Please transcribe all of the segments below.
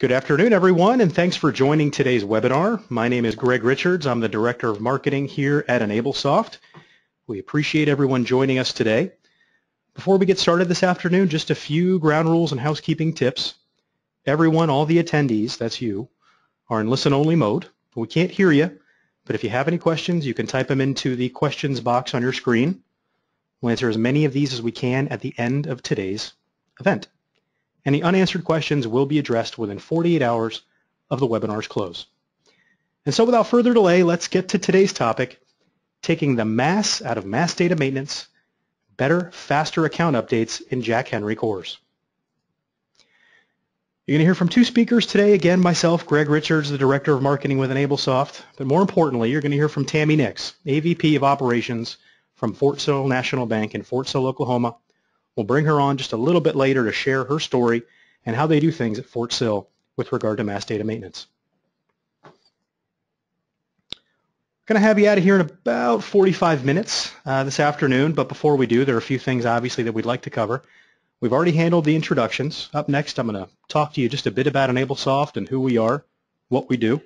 Good afternoon, everyone, and thanks for joining today's webinar. My name is Greg Richards. I'm the Director of Marketing here at EnableSoft. We appreciate everyone joining us today. Before we get started this afternoon, just a few ground rules and housekeeping tips. Everyone, all the attendees, that's you, are in listen-only mode. We can't hear you, but if you have any questions, you can type them into the questions box on your screen. We'll answer as many of these as we can at the end of today's event. Any unanswered questions will be addressed within 48 hours of the webinar's close. And so without further delay, let's get to today's topic, taking the mass out of mass data maintenance, better, faster account updates in Jack Henry cores. You're going to hear from two speakers today. Again, myself, Greg Richards, the Director of Marketing with EnableSoft. But more importantly, you're going to hear from Tammy Nix, AVP of Operations from Fort Sill National Bank in Fort Sill, Oklahoma. We'll bring her on just a little bit later to share her story and how they do things at Fort Sill with regard to mass data maintenance. I'm going to have you out of here in about 45 minutes this afternoon, but before we do, there are a few things obviously that we'd like to cover. We've already handled the introductions. Up next, I'm going to talk to you just a bit about EnableSoft and who we are, what we do.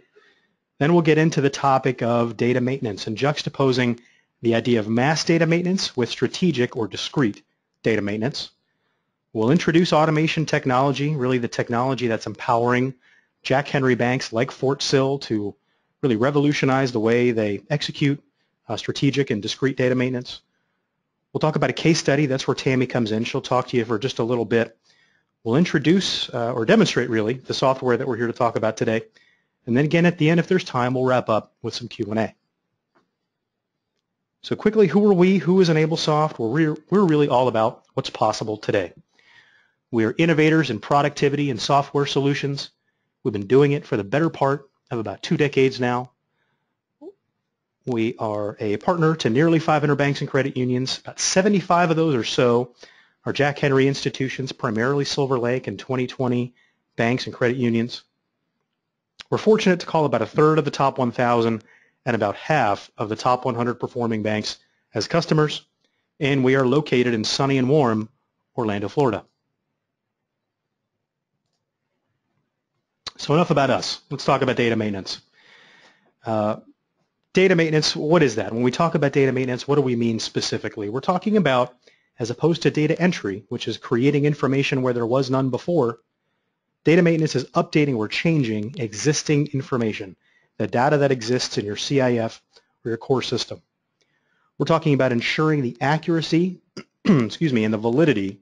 Then we'll get into the topic of data maintenance and juxtaposing the idea of mass data maintenance with strategic or discrete data maintenance. We'll introduce automation technology, really the technology that's empowering Jack Henry banks like Fort Sill to really revolutionize the way they execute strategic and discrete data maintenance. We'll talk about a case study. That's where Tammy comes in. She'll talk to you for just a little bit. We'll introduce or demonstrate really the software that we're here to talk about today. And then again at the end, if there's time, we'll wrap up with some Q&A. So quickly, who are we? Who is EnableSoft? Well, we're really all about what's possible today. We are innovators in productivity and software solutions. We've been doing it for the better part of about 2 decades now. We are a partner to nearly 500 banks and credit unions. About 75 of those or so are Jack Henry institutions, primarily Silver Lake and 2020 banks and credit unions. We're fortunate to call about a third of the top 1,000 and about half of the top 100 performing banks as customers, and we are located in sunny and warm Orlando, Florida. So enough about us. Let's talk about data maintenance. Data maintenance, what is that? When we talk about data maintenance, what do we mean specifically? We're talking about, as opposed to data entry, which is creating information where there was none before, data maintenance is updating or changing existing information, the data that exists in your CIF or your core system. We're talking about ensuring the accuracy and the validity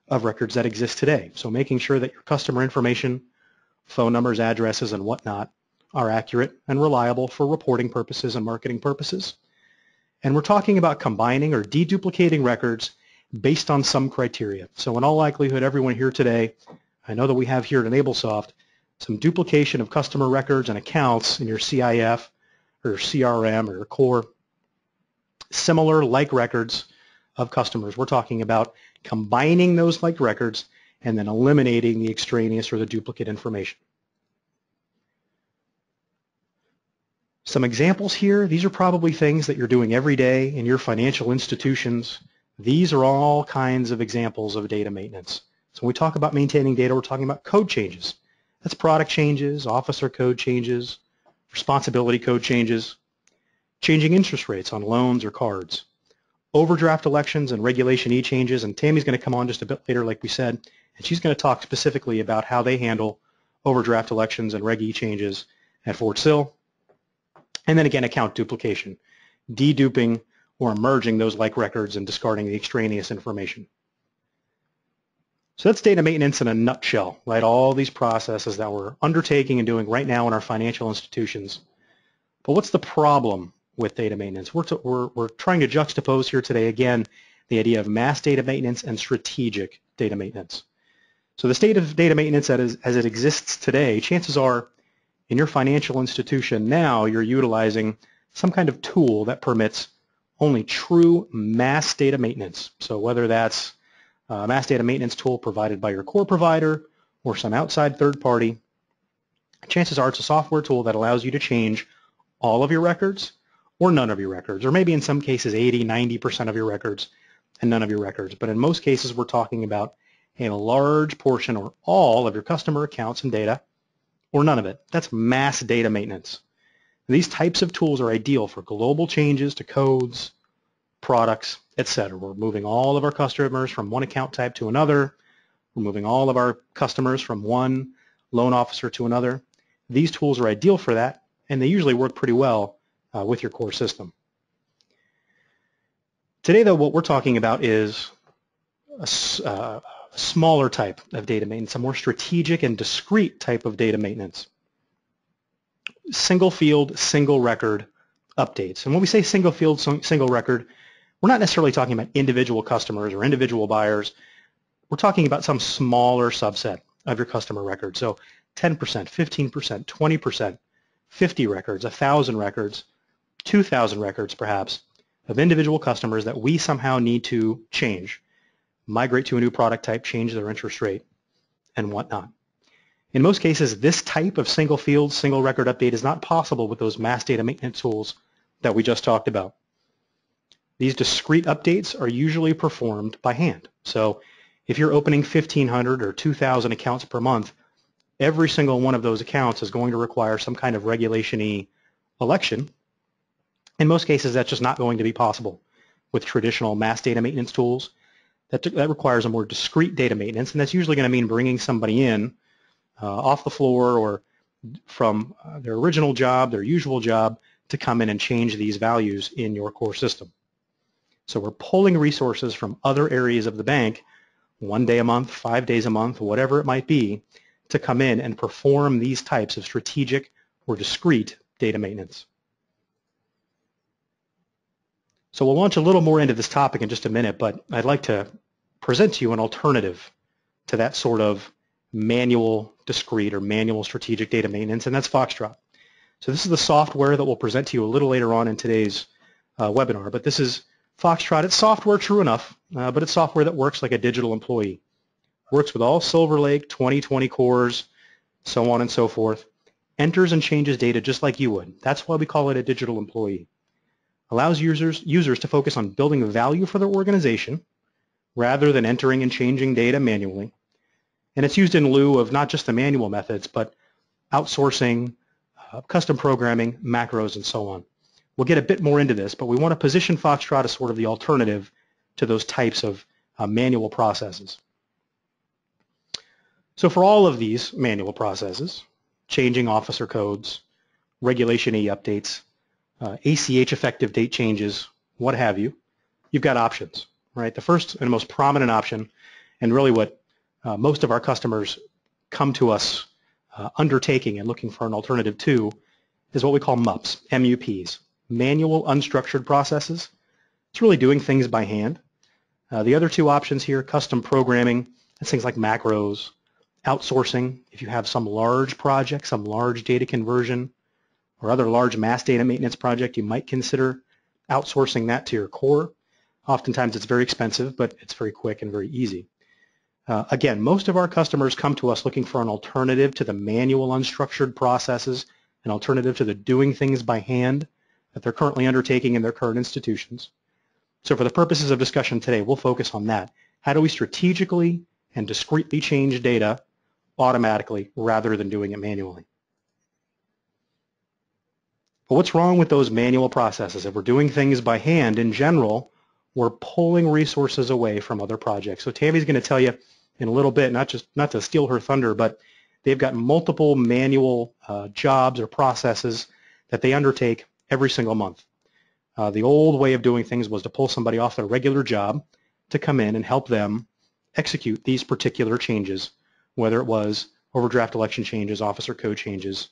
of records that exist today. So making sure that your customer information, phone numbers, addresses, and whatnot are accurate and reliable for reporting purposes and marketing purposes. And we're talking about combining or deduplicating records based on some criteria. So in all likelihood, everyone here today, I know that we have here at EnableSoft some duplication of customer records and accounts in your CIF or your CRM or your core, similar like records of customers. We're talking about combining those like records and then eliminating the extraneous or the duplicate information. Some examples here, these are probably things that you're doing every day in your financial institutions. These are all kinds of examples of data maintenance. So when we talk about maintaining data, we're talking about code changes. That's product changes, officer code changes, responsibility code changes, changing interest rates on loans or cards, overdraft elections and Regulation E changes, and Tammy's going to come on just a bit later, like we said, and she's going to talk specifically about how they handle overdraft elections and Reg E changes at Fort Sill. And then again, account duplication, deduping or merging those like records and discarding the extraneous information. So that's data maintenance in a nutshell, right? All these processes that we're undertaking and doing right now in our financial institutions. But what's the problem with data maintenance? We're trying to juxtapose here today, again, the idea of mass data maintenance and strategic data maintenance. So the state of data maintenance as it exists today, chances are in your financial institution now you're utilizing some kind of tool that permits only true mass data maintenance. So whether that's a mass data maintenance tool provided by your core provider or some outside third party, chances are it's a software tool that allows you to change all of your records or none of your records, or maybe in some cases 80, 90% of your records and none of your records. But in most cases we're talking about a large portion or all of your customer accounts and data or none of it. That's mass data maintenance. And these types of tools are ideal for global changes to codes, products, etc. We're moving all of our customers from one account type to another. We're moving all of our customers from one loan officer to another. These tools are ideal for that, and they usually work pretty well with your core system. Today, though, what we're talking about is a smaller type of data maintenance, a more strategic and discrete type of data maintenance. Single field, single record updates. And when we say single field, single record, we're not necessarily talking about individual customers or individual buyers. We're talking about some smaller subset of your customer records. So 10%, 15%, 20%, 50 records, 1,000 records, 2,000 records perhaps of individual customers that we somehow need to change, migrate to a new product type, change their interest rate, and whatnot. In most cases, this type of single field, single record update is not possible with those mass data maintenance tools that we just talked about. These discrete updates are usually performed by hand. So if you're opening 1,500 or 2,000 accounts per month, every single one of those accounts is going to require some kind of regulation-y election. In most cases, that's just not going to be possible with traditional mass data maintenance tools. That requires a more discrete data maintenance, and that's usually going to mean bringing somebody in off the floor or from their original job, their usual job, to come in and change these values in your core system. So we're pulling resources from other areas of the bank, 1 day a month, 5 days a month, whatever it might be, to come in and perform these types of strategic or discrete data maintenance. So we'll launch a little more into this topic in just a minute, but I'd like to present to you an alternative to that sort of manual discrete or manual strategic data maintenance, and that's Foxtrot. So this is the software that we'll present to you a little later on in today's webinar, but this is Foxtrot. It's software, true enough, but it's software that works like a digital employee. Works with all Silver Lake 2020 cores, so on and so forth. Enters and changes data just like you would. That's why we call it a digital employee. Allows users to focus on building value for their organization rather than entering and changing data manually. And it's used in lieu of not just the manual methods, but outsourcing, custom programming, macros, and so on. We'll get a bit more into this, but we want to position Foxtrot as sort of the alternative to those types of manual processes. So for all of these manual processes, changing officer codes, regulation E updates, ACH effective date changes, what have you, you've got options, right? The first and most prominent option, and really what most of our customers come to us undertaking and looking for an alternative to, is what we call MUPs, MUPs, manual unstructured processes. It's really doing things by hand. The other two options here, custom programming, that's things like macros, outsourcing, if you have some large project, some large data conversion, or other large mass data maintenance project, you might consider outsourcing that to your core. Oftentimes it's very expensive, but it's very quick and very easy. Again, most of our customers come to us looking for an alternative to the manual unstructured processes, an alternative to the doing things by hand that they're currently undertaking in their current institutions. So for the purposes of discussion today, we'll focus on that. How do we strategically and discretely change data automatically rather than doing it manually? But what's wrong with those manual processes? If we're doing things by hand in general, we're pulling resources away from other projects. So Tammy's going to tell you in a little bit, not to steal her thunder, but they've got multiple manual jobs or processes that they undertake every single month. The old way of doing things was to pull somebody off their regular job to come in and help them execute these particular changes, whether it was overdraft election changes, officer code changes,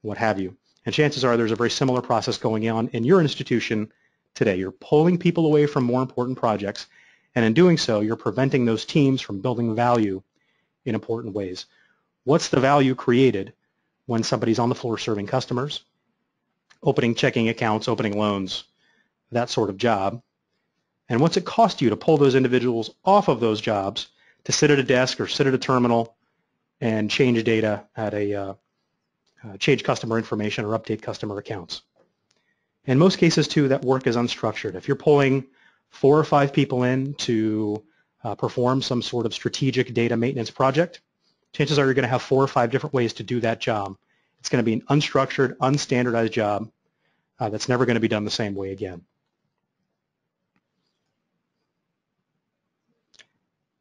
what have you. And chances are there's a very similar process going on in your institution today. You're pulling people away from more important projects, and in doing so, you're preventing those teams from building value in important ways. What's the value created when somebody's on the floor serving customers, opening checking accounts, opening loans, that sort of job? And what's it cost you to pull those individuals off of those jobs to sit at a desk or sit at a terminal and change data at a change customer information or update customer accounts? In most cases, too, that work is unstructured. If you're pulling 4 or 5 people in to perform some sort of strategic data maintenance project, chances are you're going to have 4 or 5 different ways to do that job It's going to be an unstructured, unstandardized job that's never going to be done the same way again.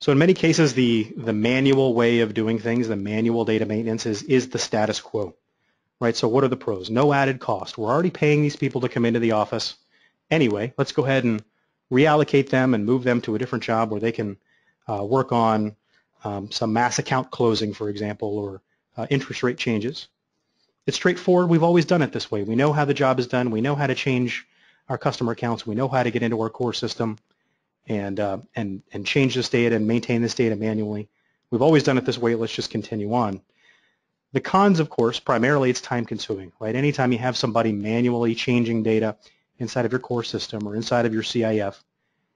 So in many cases, the manual way of doing things, the manual data maintenance is the status quo, right? So what are the pros? No added cost. We're already paying these people to come into the office anyway. Let's go ahead and reallocate them and move them to a different job where they can work on some mass account closing, for example, or interest rate changes. It's straightforward. We've always done it this way. We know how the job is done. We know how to change our customer accounts. We know how to get into our core system and change this data and maintain this data manually. We've always done it this way. Let's just continue on. The cons, of course, primarily it's time consuming, right? Anytime you have somebody manually changing data inside of your core system or inside of your CIF,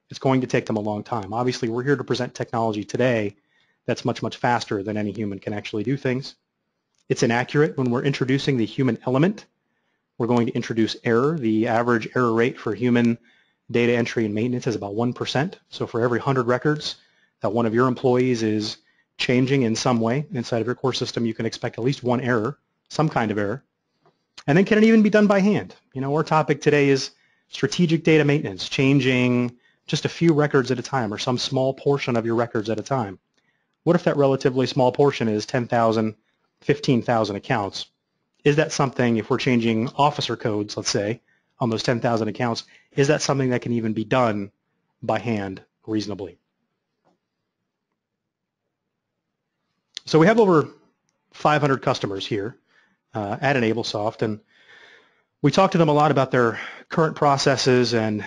it's going to take them a long time. Obviously, we're here to present technology today that's much, much faster than any human can actually do things. It's inaccurate when we're introducing the human element. We're going to introduce error. The average error rate for human data entry and maintenance is about 1%. So for every 100 records that one of your employees is changing in some way inside of your core system, you can expect at least one error, some kind of error. And then can it even be done by hand? You know, our topic today is strategic data maintenance, changing just a few records at a time or some small portion of your records at a time. What if that relatively small portion is 10,000, 15,000 accounts? Is that something, if we're changing officer codes, let's say, on those 10,000 accounts, is that something that can even be done by hand reasonably? So we have over 500 customers here at EnableSoft, and we talk to them a lot about their current processes, and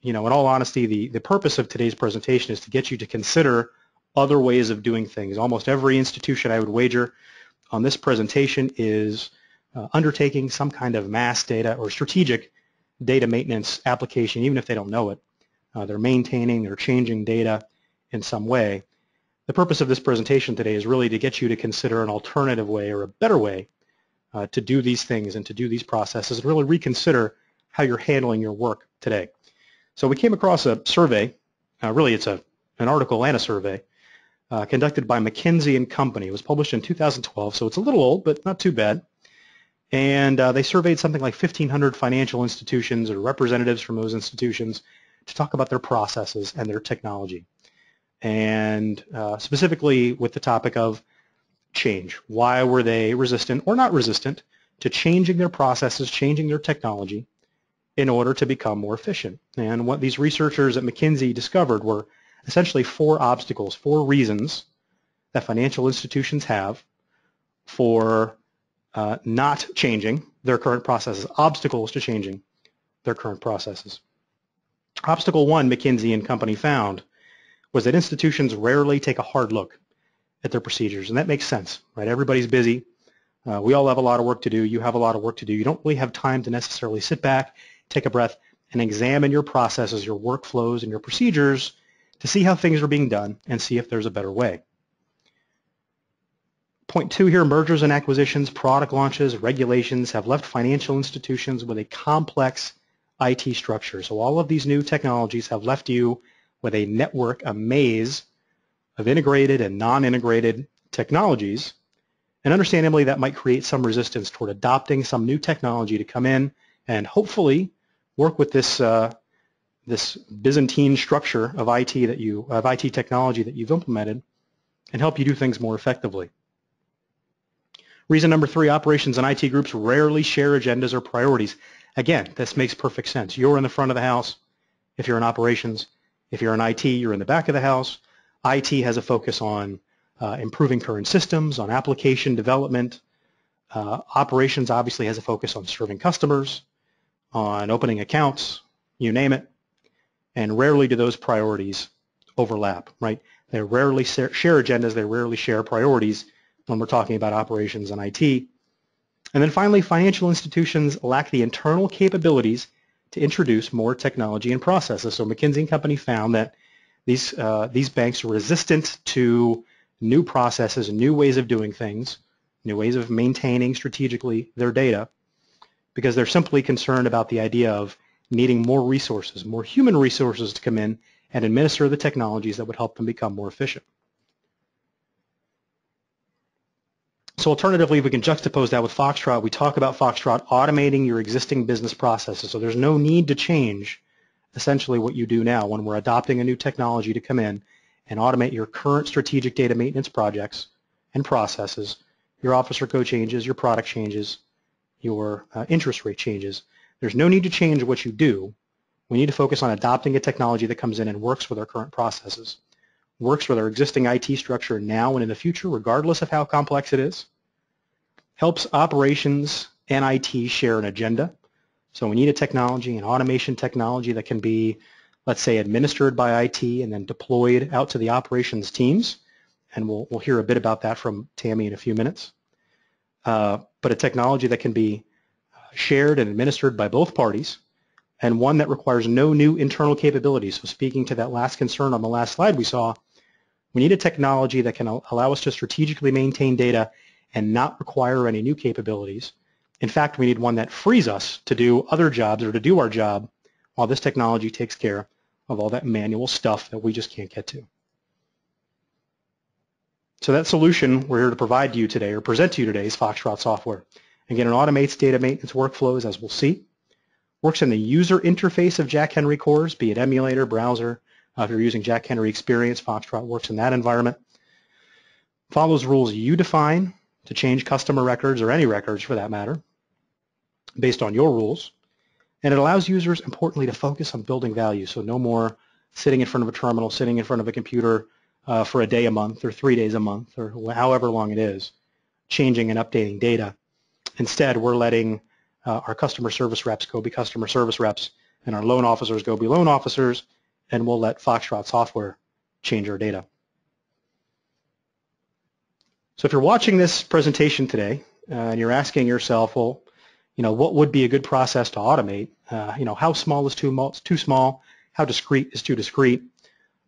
you know, in all honesty, the purpose of today's presentation is to get you to consider other ways of doing things. Almost every institution, I would wager, on this presentation is undertaking some kind of mass data or strategic data maintenance application, even if they don't know it. They're maintaining or changing data in some way. The purpose of this presentation today is really to get you to consider an alternative way or a better way to do these things and to do these processes and really reconsider how you're handling your work today. So we came across a survey, really it's an article and a survey, conducted by McKinsey & Company. It was published in 2012, so it's a little old, but not too bad. And they surveyed something like 1,500 financial institutions or representatives from those institutions to talk about their processes and their technology. And specifically with the topic of change. Why were they resistant or not resistant to changing their processes, changing their technology in order to become more efficient? And what these researchers at McKinsey discovered were essentially 4 obstacles, 4 reasons that financial institutions have for not changing their current processes, obstacles to changing their current processes. Obstacle 1, McKinsey & Company found, was that institutions rarely take a hard look at their procedures, and that makes sense, right? Everybody's busy. We all have a lot of work to do. You have a lot of work to do. You don't really have time to necessarily sit back, take a breath, and examine your processes, your workflows, and your procedures to see how things are being done and see if there's a better way. Point 2 here, mergers and acquisitions, product launches, regulations have left financial institutions with a complex IT structure. So all of these new technologies have left you with a network, a maze of integrated and non-integrated technologies. And understandably, that might create some resistance toward adopting some new technology to come in and hopefully work with this this Byzantine structure of IT technology that you've implemented and help you do things more effectively. Reason number 3, operations and IT groups rarely share agendas or priorities. Again, this makes perfect sense. You're in the front of the house if you're in operations. If you're in IT, you're in the back of the house. IT has a focus on improving current systems, on application development. Operations obviously has a focus on serving customers, on opening accounts, you name it. And rarely do those priorities overlap, right? They rarely share agendas. They rarely share priorities when we're talking about operations and IT. And then finally, financial institutions lack the internal capabilities to introduce more technology and processes. So McKinsey & Company found that these banks are resistant to new processes and new ways of doing things, new ways of maintaining strategically their data, because they're simply concerned about the idea of needing more resources, more human resources to come in and administer the technologies that would help them become more efficient. So alternatively, we can juxtapose that with Foxtrot. We talk about Foxtrot automating your existing business processes. So there's no need to change essentially what you do now when we're adopting a new technology to come in and automate your current strategic data maintenance projects and processes, your officer code changes, your product changes, your interest rate changes. There's no need to change what you do. We need to focus on adopting a technology that comes in and works with our current processes, works with our existing IT structure now and in the future, regardless of how complex it is, helps operations and IT share an agenda. So we need a technology, an automation technology that can be, let's say, administered by IT and then deployed out to the operations teams. And we'll hear a bit about that from Tammy in a few minutes. But a technology that can be shared and administered by both parties, and one that requires no new internal capabilities. So speaking to that last concern on the last slide we saw, we need a technology that can allow us to strategically maintain data and not require any new capabilities. In fact, we need one that frees us to do other jobs or to do our job while this technology takes care of all that manual stuff that we just can't get to. So that solution we're here to provide to you today or present to you today is Foxtrot software. Again, it automates data maintenance workflows, as we'll see. Works in the user interface of Jack Henry cores, be it emulator, browser. If you're using Jack Henry Experience, Foxtrot works in that environment. Follows rules you define to change customer records or any records for that matter based on your rules. And it allows users, importantly, to focus on building value. So no more sitting in front of a terminal, sitting in front of a computer for a day a month or 3 days a month or however long it is, changing and updating data. Instead, we're letting our customer service reps go be customer service reps and our loan officers go be loan officers, and we'll let Foxtrot software change our data. So if you're watching this presentation today and you're asking yourself, well, what would be a good process to automate? How small is too small? How discrete is too discrete?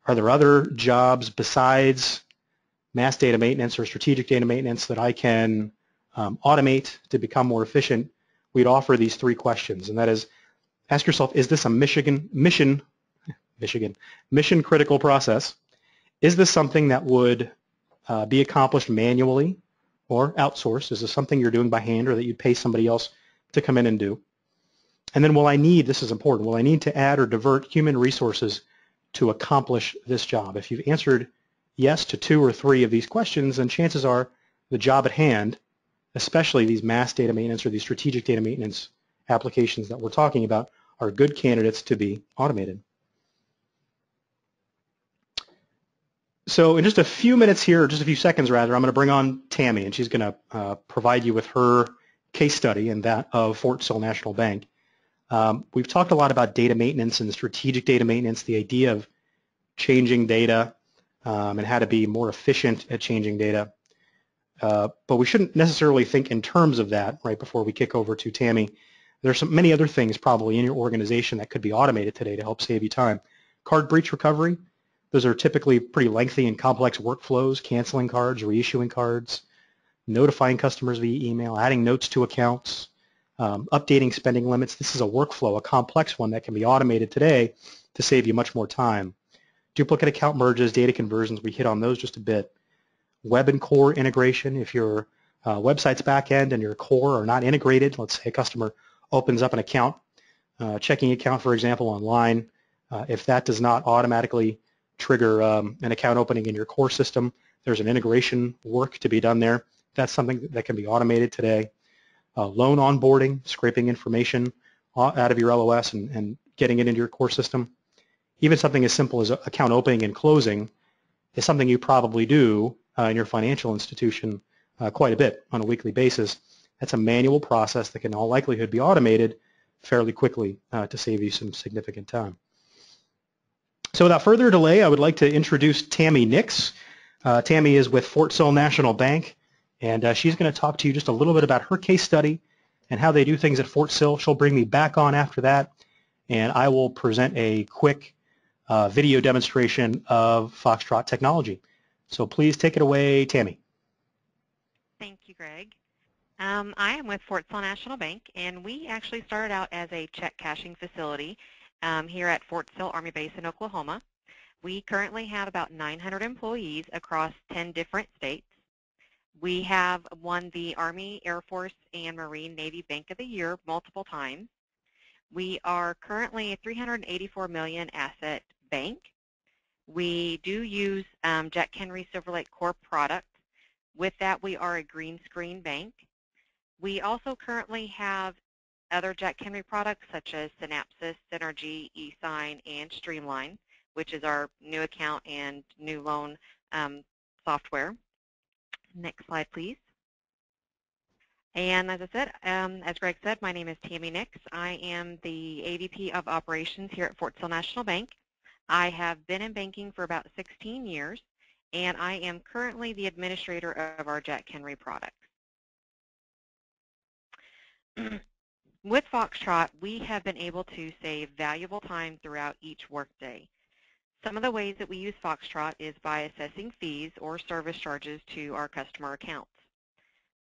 Are there other jobs besides mass data maintenance or strategic data maintenance that I can automate to become more efficient? We'd offer these 3 questions, and that is, ask yourself, is this a mission critical process? Is this something that would be accomplished manually or outsourced? Is this something you're doing by hand or that you'd pay somebody else to come in and do? And then this is important, will I need to add or divert human resources to accomplish this job? If you've answered yes to 2 or 3 of these questions, then chances are the job at hand, especially these mass data maintenance or these strategic data maintenance applications that we're talking about, are good candidates to be automated. So in just a few minutes here, or just a few seconds rather, I'm going to bring on Tammy, and she's going to provide you with her case study and that of Fort Sill National Bank. We've talked a lot about data maintenance and strategic data maintenance, the idea of changing data and how to be more efficient at changing data. But we shouldn't necessarily think in terms of that right before we kick over to Tammy. There's many other things probably in your organization that could be automated today to help save you time. Card breach recovery, those are typically pretty lengthy and complex workflows, canceling cards, reissuing cards, notifying customers via email, adding notes to accounts, updating spending limits. This is a workflow, a complex one that can be automated today to save you much more time. Duplicate account merges, data conversions, we hit on those just a bit. Web and core integration, if your website's backend and your core are not integrated, let's say a customer opens up an account, checking account, for example, online, if that does not automatically trigger an account opening in your core system, there's an integration work to be done there. That's something that can be automated today. Loan onboarding, scraping information out of your LOS and getting it into your core system. Even something as simple as account opening and closing is something you probably do in your financial institution quite a bit on a weekly basis. That's a manual process that can in all likelihood be automated fairly quickly to save you some significant time. So without further delay, I would like to introduce Tammy Nix. Tammy is with Fort Sill National Bank, and she's going to talk to you just a little bit about her case study and how they do things at Fort Sill. She'll bring me back on after that, and I will present a quick video demonstration of Foxtrot technology. So please take it away, Tammy. Thank you, Greg. I am with Fort Sill National Bank, and we actually started out as a check cashing facility here at Fort Sill Army Base in Oklahoma. We currently have about 900 employees across 10 different states. We have won the Army, Air Force, and Marine Navy Bank of the Year multiple times. We are currently a $384 million asset bank. We do use Jack Henry SilverLake Core product. With that, we are a green screen bank. We also currently have other Jack Henry products such as Synapsys, Synergy, eSign, and Streamline, which is our new account and new loan software. Next slide, please. And as I said, as Greg said, my name is Tammy Nix. I am the AVP of Operations here at Fort Sill National Bank. I have been in banking for about 16 years, and I am currently the administrator of our Jack Henry products. With Foxtrot, we have been able to save valuable time throughout each workday. Some of the ways that we use Foxtrot is by assessing fees or service charges to our customer accounts.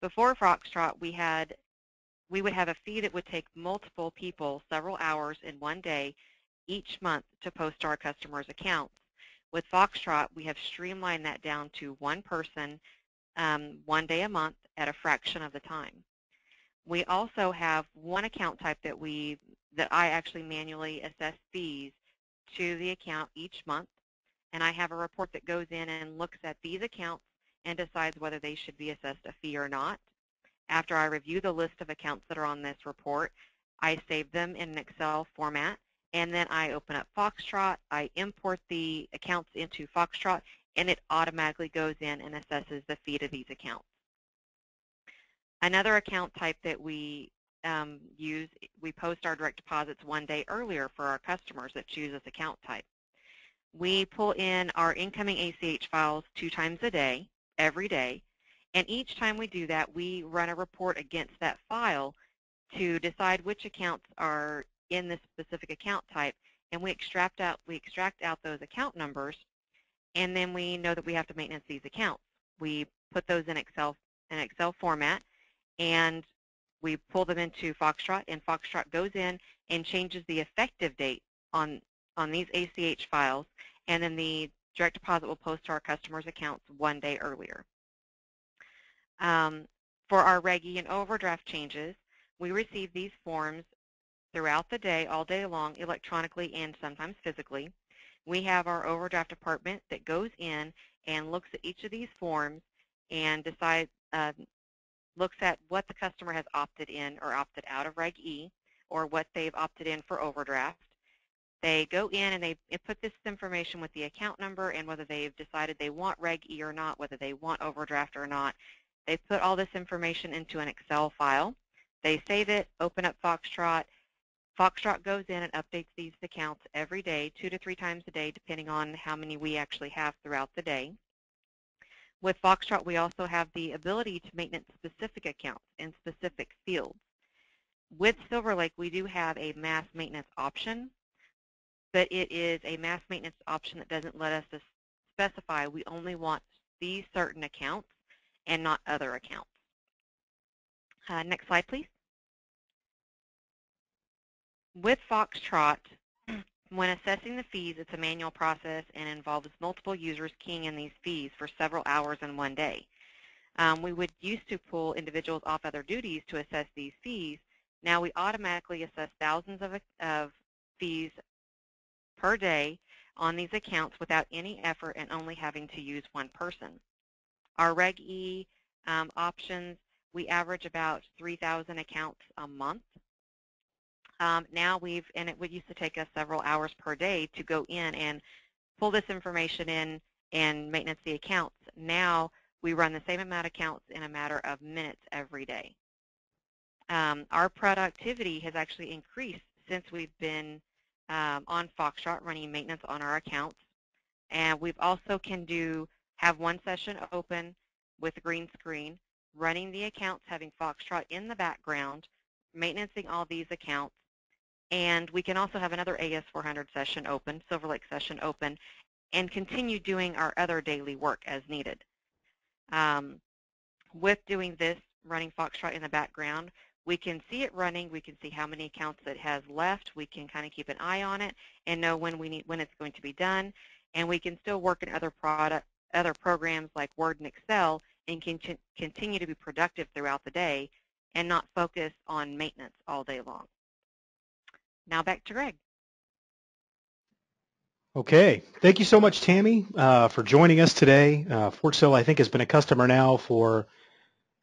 Before Foxtrot, we would have a fee that would take multiple people several hours in one day each month to post to our customers' accounts. With Foxtrot, we have streamlined that down to one person, 1 day a month at a fraction of the time. We also have one account type that I actually manually assess fees to the account each month, and I have a report that goes in and looks at these accounts and decides whether they should be assessed a fee or not. After I review the list of accounts that are on this report, I save them in an Excel format, and then I open up Foxtrot, I import the accounts into Foxtrot, and it automatically goes in and assesses the fee to these accounts. Another account type that we use, we post our direct deposits 1 day earlier for our customers that choose this account type. We pull in our incoming ACH files 2 times a day, every day, and each time we do that, we run a report against that file to decide which accounts are in this specific account type, and we extract out those account numbers, and then we know that we have to maintenance these accounts. We put those in Excel format, and we pull them into Foxtrot, and Foxtrot goes in and changes the effective date on these ACH files, and then the direct deposit will post to our customers' accounts 1 day earlier. For our Reg E and overdraft changes, we receive these forms throughout the day, all day long, electronically and sometimes physically. We have our overdraft department that goes in and looks at each of these forms and looks at what the customer has opted in or opted out of Reg E, or what they've opted in for overdraft. They go in and they put this information with the account number and whether they've decided they want Reg E or not, whether they want overdraft or not. They put all this information into an Excel file. They save it, open up Foxtrot. Foxtrot goes in and updates these accounts every day, 2 to 3 times a day, depending on how many we actually have throughout the day. With Foxtrot, we also have the ability to maintenance specific accounts in specific fields. With SilverLake, we do have a mass maintenance option, but it is a mass maintenance option that doesn't let us specify we only want these certain accounts and not other accounts. Next slide, please. With Foxtrot, when assessing the fees, it's a manual process and involves multiple users keying in these fees for several hours in one day. We would used to pull individuals off other duties to assess these fees. Now we automatically assess thousands of fees per day on these accounts without any effort and only having to use one person. Our Reg E options, we average about 3,000 accounts a month. It would used to take us several hours per day to go in and pull this information in and maintenance the accounts. Now we run the same amount of accounts in a matter of minutes every day. Our productivity has actually increased since we've been on Foxtrot running maintenance on our accounts. And we've also have one session open with a green screen, running the accounts, having Foxtrot in the background, maintaining all these accounts. And we can also have another AS400 session open, SilverLake session open, and continue doing our other daily work as needed. With doing this, running Foxtrot in the background, we can see it running, we can see how many accounts it has left, we can kind of keep an eye on it and know when it's going to be done, and we can still work in other programs like Word and Excel and can continue to be productive throughout the day and not focus on maintenance all day long. Now back to Greg. Okay, thank you so much, Tammy, for joining us today. Sill, I think, has been a customer now for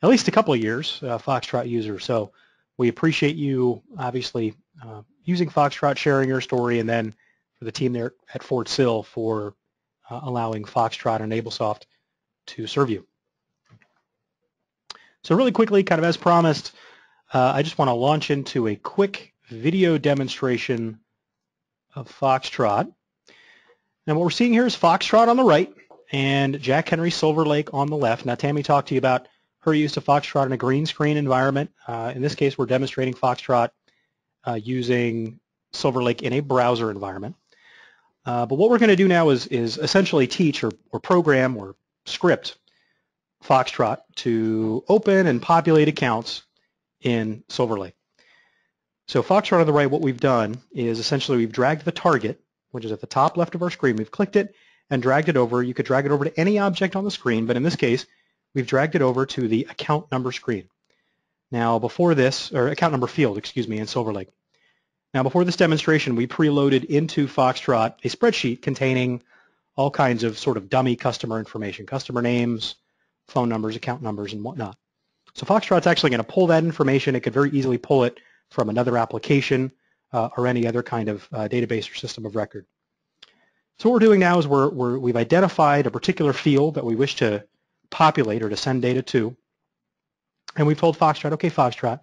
at least a couple of years, Foxtrot user. So we appreciate you, obviously, using Foxtrot, sharing your story, and then for the team there at Sill for allowing Foxtrot and EnableSoft to serve you. So really quickly, kind of as promised, I just want to launch into a quick video demonstration of Foxtrot. Now what we're seeing here is Foxtrot on the right and Jack Henry Silver Lake on the left. Now Tammy talked to you about her use of Foxtrot in a green screen environment. In this case, we're demonstrating Foxtrot using Silver Lake in a browser environment. But what we're going to do now is essentially teach or program or script Foxtrot to open and populate accounts in Silver Lake. So Foxtrot on the right, what we've done is essentially we've dragged the target, which is at the top left of our screen. We've clicked it and dragged it over. You could drag it over to any object on the screen, but in this case, we've dragged it over to the account number screen. Now before this, or account number field, excuse me, in Silver Lake. Now before this demonstration, we preloaded into Foxtrot a spreadsheet containing all kinds of sort of dummy customer information, customer names, phone numbers, account numbers, and whatnot. So Foxtrot's actually going to pull that information. It could very easily pull it from another application or any other kind of database or system of record. So what we're doing now is we've identified a particular field that we wish to populate or to send data to, and we've told Foxtrot, okay, Foxtrot,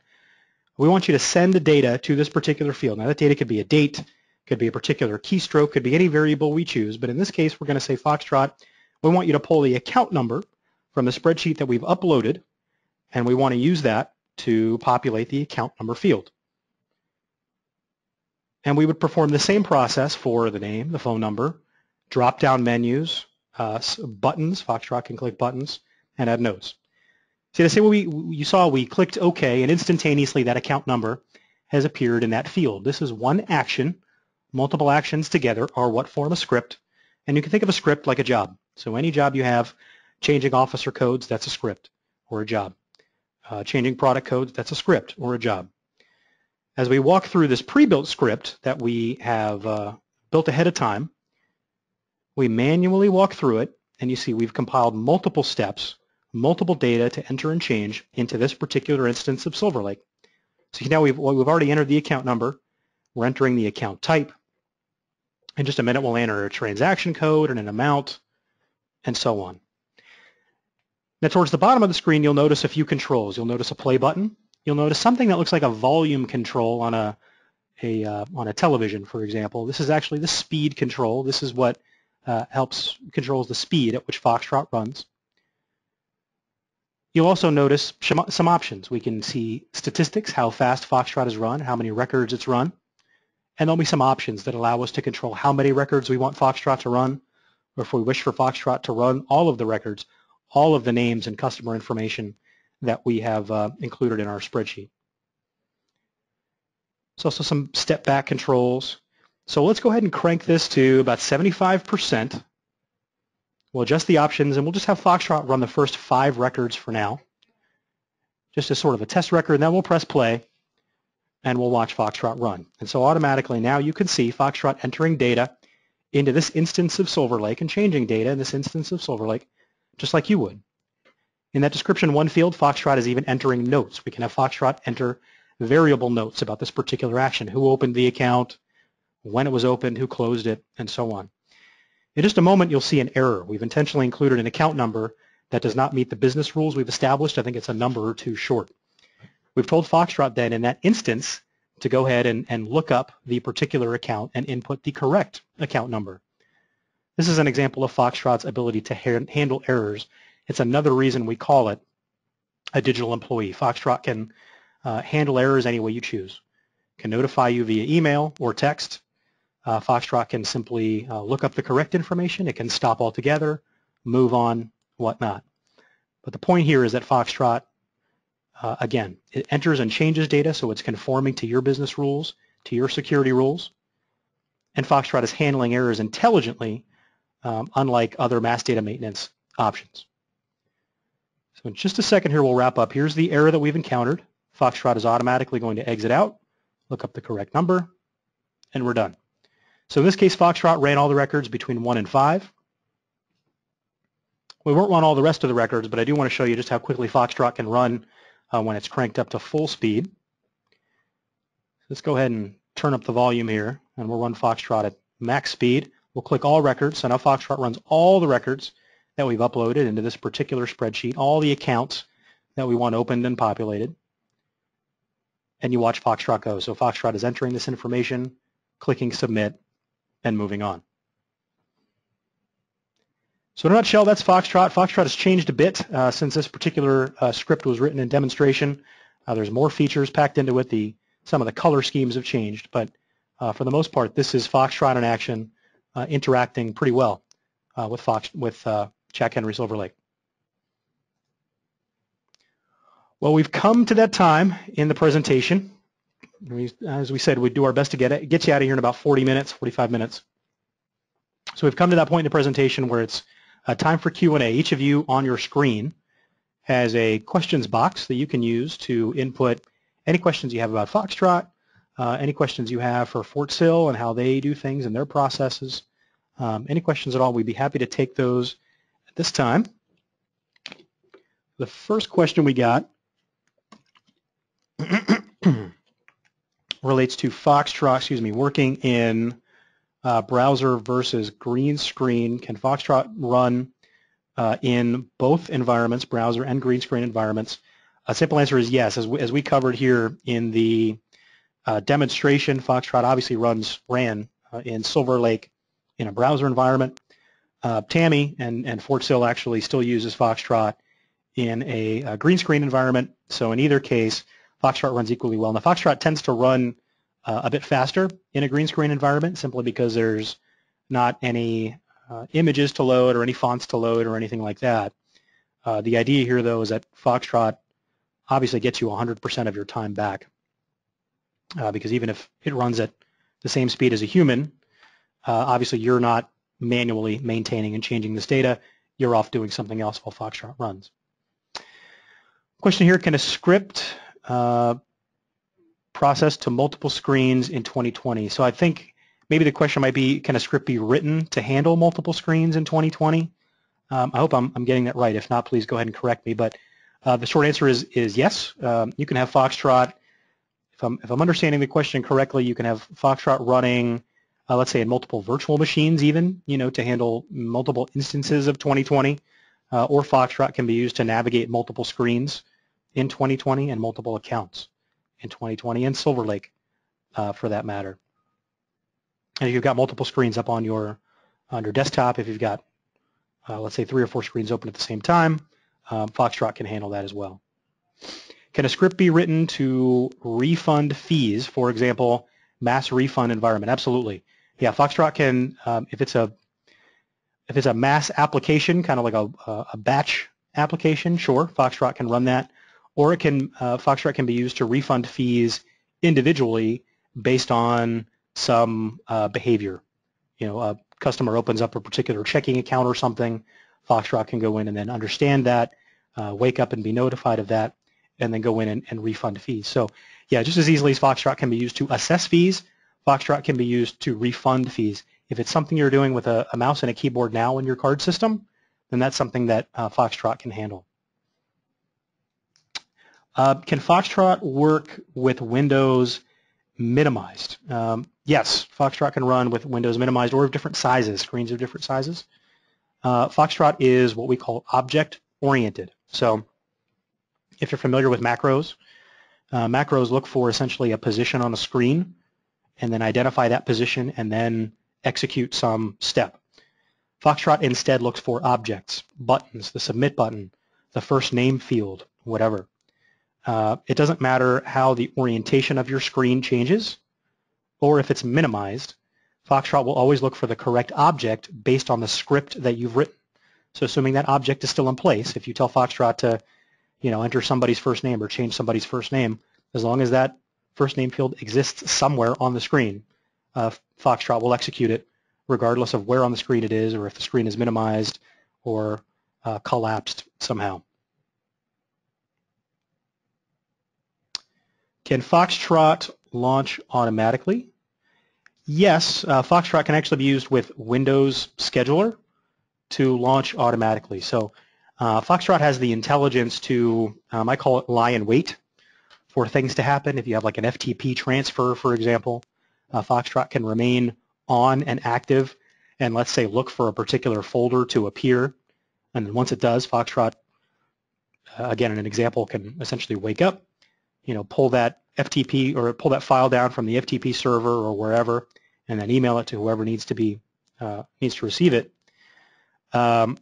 we want you to send the data to this particular field. Now that data could be a date, could be a particular keystroke, could be any variable we choose, but in this case we're going to say, Foxtrot, we want you to pull the account number from the spreadsheet that we've uploaded, and we want to use that to populate the account number field. And we would perform the same process for the name, the phone number, drop-down menus, buttons. Foxtrot can click buttons, and add notes. See, the same way you saw, we clicked OK, and instantaneously that account number has appeared in that field. This is one action. Multiple actions together are what form a script. And you can think of a script like a job. So any job you have, changing officer codes, that's a script or a job. Changing product codes, that's a script or a job. As we walk through this pre-built script that we have built ahead of time, we manually walk through it, and you see we've compiled multiple steps, multiple data to enter and change into this particular instance of Silver Lake. So now we've already entered the account number. We're entering the account type. In just a minute, we'll enter a transaction code and an amount, and so on. Now, towards the bottom of the screen, you'll notice a few controls. You'll notice a play button. You'll notice something that looks like a volume control on a television, for example. This is actually the speed control. This is what controls the speed at which Foxtrot runs. You'll also notice some options. We can see statistics, how fast Foxtrot is run, how many records it's run, and there'll be some options that allow us to control how many records we want Foxtrot to run, or if we wish for Foxtrot to run all of the records, all of the names and customer information that we have included in our spreadsheet. There's also some step back controls. So let's go ahead and crank this to about 75%. We'll adjust the options, and we'll just have Foxtrot run the first 5 records for now, just as sort of a test record, and then we'll press play, and we'll watch Foxtrot run. And so automatically now you can see Foxtrot entering data into this instance of Silver Lake and changing data in this instance of Silver Lake, just like you would. In that description 1 field, Foxtrot is even entering notes. We can have Foxtrot enter variable notes about this particular action, who opened the account, when it was opened, who closed it, and so on. In just a moment, you'll see an error. We've intentionally included an account number that does not meet the business rules we've established. I think it's a number or 2 short. We've told Foxtrot then in that instance to go ahead and look up the particular account and input the correct account number. This is an example of Foxtrot's ability to handle errors. It's another reason we call it a digital employee. Foxtrot can handle errors any way you choose. Can notify you via email or text. Foxtrot can simply look up the correct information. It can stop altogether, move on, whatnot. But the point here is that Foxtrot, again, it enters and changes data so it's conforming to your business rules, to your security rules. And Foxtrot is handling errors intelligently, unlike other mass data maintenance options. So in just a second here, we'll wrap up. Here's the error that we've encountered. Foxtrot is automatically going to exit out, look up the correct number, and we're done. So in this case, Foxtrot ran all the records between 1 and 5. We won't run all the rest of the records, but I do want to show you just how quickly Foxtrot can run when it's cranked up to full speed. Let's go ahead and turn up the volume here, and we'll run Foxtrot at max speed. We'll click all records, so now Foxtrot runs all the records that we've uploaded into this particular spreadsheet, all the accounts that we want opened and populated. And you watch Foxtrot go. So Foxtrot is entering this information, clicking submit, and moving on. So in a nutshell, that's Foxtrot. Foxtrot has changed a bit since this particular script was written in demonstration. There's more features packed into it. Some of the color schemes have changed, but for the most part, this is Foxtrot in action, interacting pretty well with Jack Henry Silver Lake. Well, we've come to that time in the presentation. As we said, we'd do our best to get you out of here in about 40 minutes, 45 minutes. So we've come to that point in the presentation where it's time for Q&A. Each of you on your screen has a questions box that you can use to input any questions you have about Foxtrot, any questions you have for Fort Sill and how they do things and their processes. Any questions at all, we'd be happy to take those at this time. The first question we got relates to Foxtrot, working in browser versus green screen. Can Foxtrot run in both environments, browser and green screen environments? A simple answer is yes. As we covered here in the demonstration, Foxtrot obviously ran in Silver Lake in a browser environment. Tammy and Fort Sill actually still uses Foxtrot in a green screen environment. So in either case, Foxtrot runs equally well. Now, Foxtrot tends to run a bit faster in a green screen environment simply because there's not any images to load or any fonts to load or anything like that. The idea here, though, is that Foxtrot obviously gets you 100% of your time back because even if it runs at the same speed as a human, obviously you're not manually maintaining and changing this data. You're off doing something else while Foxtrot runs. Question here, can a script process to multiple screens in 2020? So I think maybe the question might be, can a script be written to handle multiple screens in 2020? I hope I'm getting that right. If not, please go ahead and correct me. But the short answer is yes. You can have Foxtrot, if I'm understanding the question correctly, you can have Foxtrot running, let's say in multiple virtual machines even, to handle multiple instances of 2020, or Foxtrot can be used to navigate multiple screens in 2020 and multiple accounts in 2020 and Silver Lake for that matter. And if you've got multiple screens up on your desktop, if you've got, let's say, 3 or 4 screens open at the same time, Foxtrot can handle that as well. Can a script be written to refund fees, for example, mass refund environment? Absolutely. Yeah, Foxtrot can, if it's a mass application, kind of like a batch application, sure, Foxtrot can run that. Or Foxtrot can be used to refund fees individually based on some behavior. A customer opens up a particular checking account or something, Foxtrot can go in and then understand that, wake up and be notified of that, and then go in and refund fees. So yeah, just as easily as Foxtrot can be used to assess fees, Foxtrot can be used to refund fees. If it's something you're doing with a mouse and a keyboard now in your card system, then that's something that Foxtrot can handle. Can Foxtrot work with Windows minimized? Yes, Foxtrot can run with Windows minimized or of different sizes, screens of different sizes. Foxtrot is what we call object-oriented. So if you're familiar with macros, macros look for essentially a position on a screen and then identify that position and then execute some step. Foxtrot instead looks for objects, buttons, the submit button, the first name field, whatever. It doesn't matter how the orientation of your screen changes or if it's minimized, Foxtrot will always look for the correct object based on the script that you've written. So assuming that object is still in place, if you tell Foxtrot to enter somebody's first name or change somebody's first name, as long as that first name field exists somewhere on the screen, Foxtrot will execute it regardless of where on the screen it is or if the screen is minimized or collapsed somehow. Can Foxtrot launch automatically? Yes, Foxtrot can actually be used with Windows Scheduler to launch automatically. So Foxtrot has the intelligence to, I call it lie in wait for things to happen. If you have like an FTP transfer, for example, Foxtrot can remain on and active and, let's say, look for a particular folder to appear. And then once it does, Foxtrot, again, in an example, can essentially wake up, pull that FTP or pull that file down from the FTP server or wherever, and then email it to whoever needs to receive it. But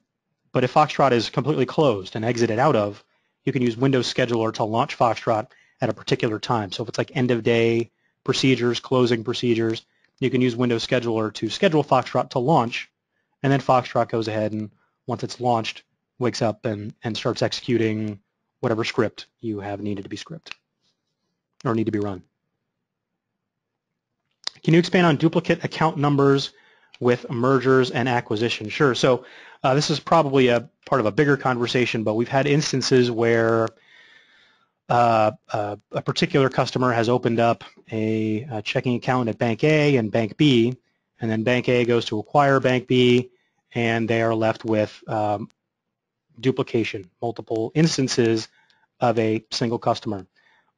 if Foxtrot is completely closed and exited out of, you can use Windows Scheduler to launch Foxtrot at a particular time. So if it's like end of day procedures, closing procedures, you can use Windows Scheduler to schedule Foxtrot to launch, and then Foxtrot goes ahead and once it's launched, wakes up and starts executing whatever script you have needed to be need to be run. Can you expand on duplicate account numbers with mergers and acquisitions? Sure. So this is probably a part of a bigger conversation, but we've had instances where a particular customer has opened up a checking account at Bank A and Bank B, and then Bank A goes to acquire Bank B, and they are left with duplication, multiple instances of a single customer.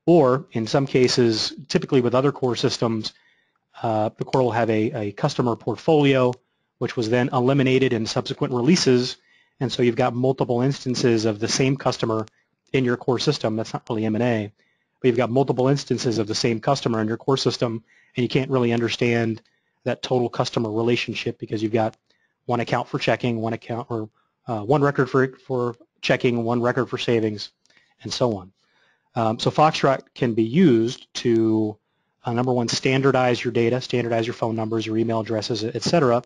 Or in some cases, typically with other core systems, the core will have a customer portfolio, which was then eliminated in subsequent releases, and so you've got multiple instances of the same customer in your core system. That's not really M&A, but you've got multiple instances of the same customer in your core system, and you can't really understand that total customer relationship because you've got one account for checking, one account or one record for checking, one record for savings, and so on. So Foxtrot can be used to, number one, standardize your data, standardize your phone numbers, your email addresses, etc.,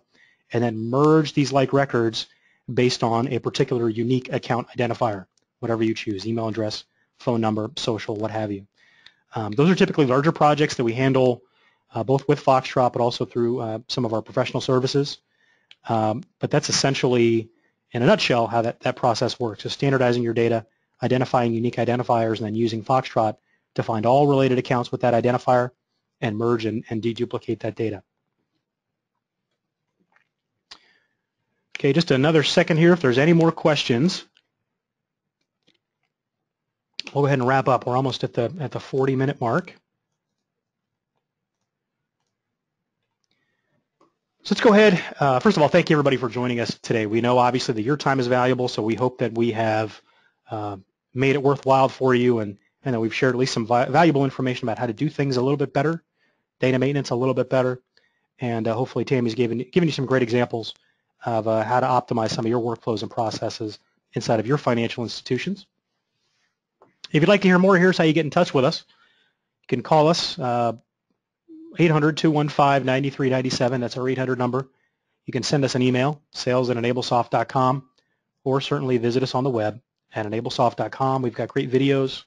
and then merge these like records based on a particular unique account identifier, whatever you choose, email address, phone number, social, what have you. Those are typically larger projects that we handle both with Foxtrot but also through some of our professional services. But that's essentially, in a nutshell, how that process works, is standardizing your data, identifying unique identifiers, and then using Foxtrot to find all related accounts with that identifier and merge and deduplicate that data. Okay, just another second here. If there's any more questions, we'll go ahead and wrap up. We're almost at the 40-minute mark. So let's go ahead. First of all, thank you everybody for joining us today. We know obviously that your time is valuable, so we hope that we have made it worthwhile for you, and that we've shared at least some valuable information about how to do things a little bit better, data maintenance a little bit better, and hopefully Tammy's given you some great examples of how to optimize some of your workflows and processes inside of your financial institutions. If you'd like to hear more, here's how you get in touch with us. You can call us 800-215-9397. That's our 800 number. You can send us an email, sales@enablesoft.com, or certainly visit us on the web at enablesoft.com. We've got great videos,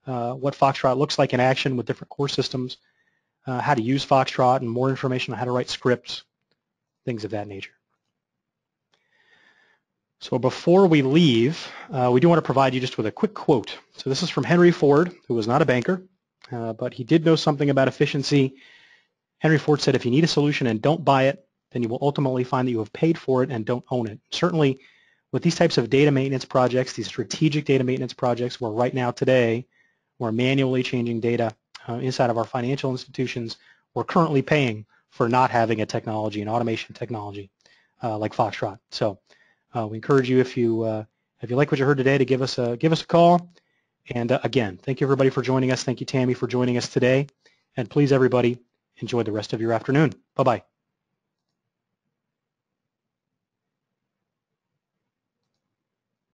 what Foxtrot looks like in action with different core systems, how to use Foxtrot, and more information on how to write scripts, things of that nature. So before we leave, we do want to provide you just with a quick quote. So this is from Henry Ford, who was not a banker, but he did know something about efficiency. Henry Ford said, if you need a solution and don't buy it, then you will ultimately find that you have paid for it and don't own it. Certainly, with these types of data maintenance projects, these strategic data maintenance projects, where right now today we're manually changing data inside of our financial institutions, we're currently paying for not having a technology, an automation technology like Foxtrot. So we encourage you, if you like what you heard today, to give us a call. And again, thank you everybody for joining us. Thank you, Tammy, for joining us today. And please, everybody, enjoy the rest of your afternoon. Bye-bye.